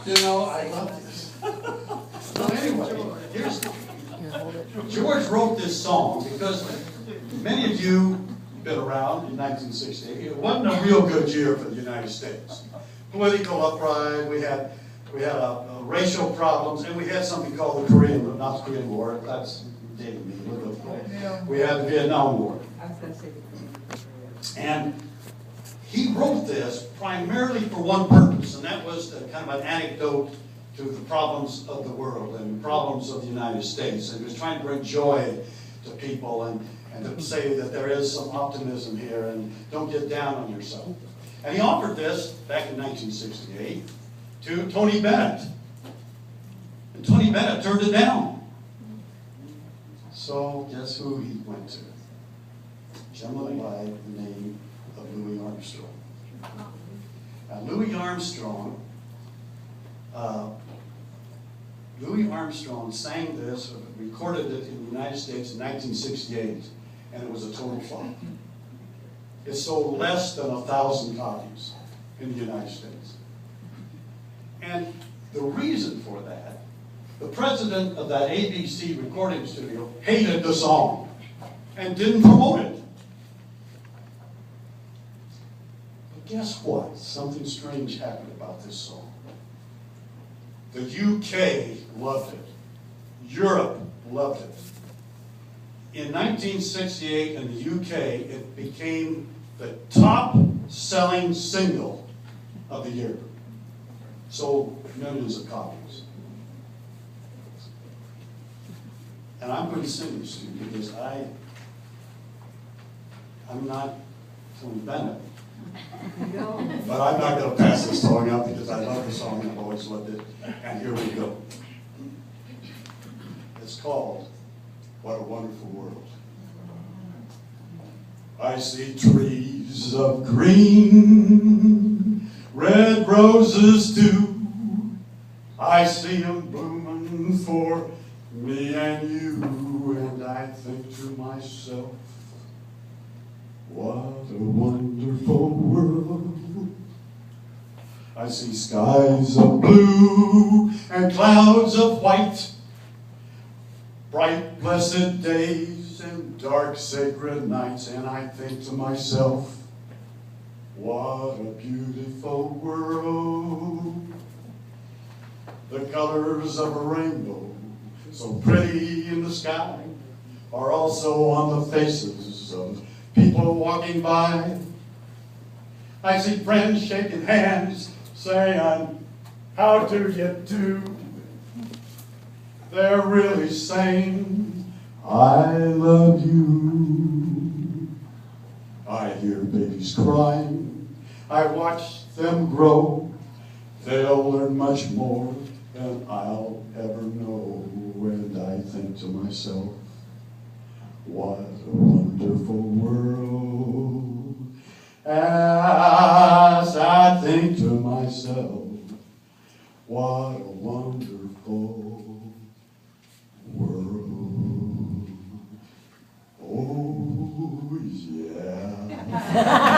You know, I love this. Well, anyway, George wrote this song because many of you been around in 1968. It wasn't a real good year for the United States. Political uprising, we had racial problems, and we had something called the not the Korean War. That's dating me. We had the Vietnam War. And he wrote this primarily for one purpose, and that was kind of an anecdote to the problems of the world and the problems of the United States. And he was trying to bring joy to people and to say that there is some optimism here and don't get down on yourself. And he offered this back in 1968 to Tony Bennett. And Tony Bennett turned it down. So guess who he went to? Gentleman by the name of Louis Armstrong. Now, Louis Armstrong sang this, recorded it in the United States in 1968, and it was a total flop. It sold less than 1,000 copies in the United States. And the reason for that, the president of that ABC recording studio hated the song and didn't promote it. But guess what? Something strange happened about this song. The UK loved it. Europe loved it. In 1968 in the UK, it became the top-selling single of the year. Sold millions of copies. And I'm going to sing this to you because I'm not Tony Bennett. But I'm not going to pass this song up because I love the song and I've always loved it. And here we go. It's called What a Wonderful World. I see trees of green, red roses too. I see them blooming for me and you, and I think to myself, what a wonderful world. I see skies of blue and clouds of white, bright blessed days and dark sacred nights, and I think to myself, what a beautiful world. The colors of a rainbow, so pretty in the sky, are also on the faces of people walking by. I see friends shaking hands, saying, how do you do? They're really saying, I love you. I hear babies crying. I watch them grow. They'll learn much more than I'll ever know. And I think to myself, what a wonderful world. As I think to myself, what a wonderful world. Oh, yeah.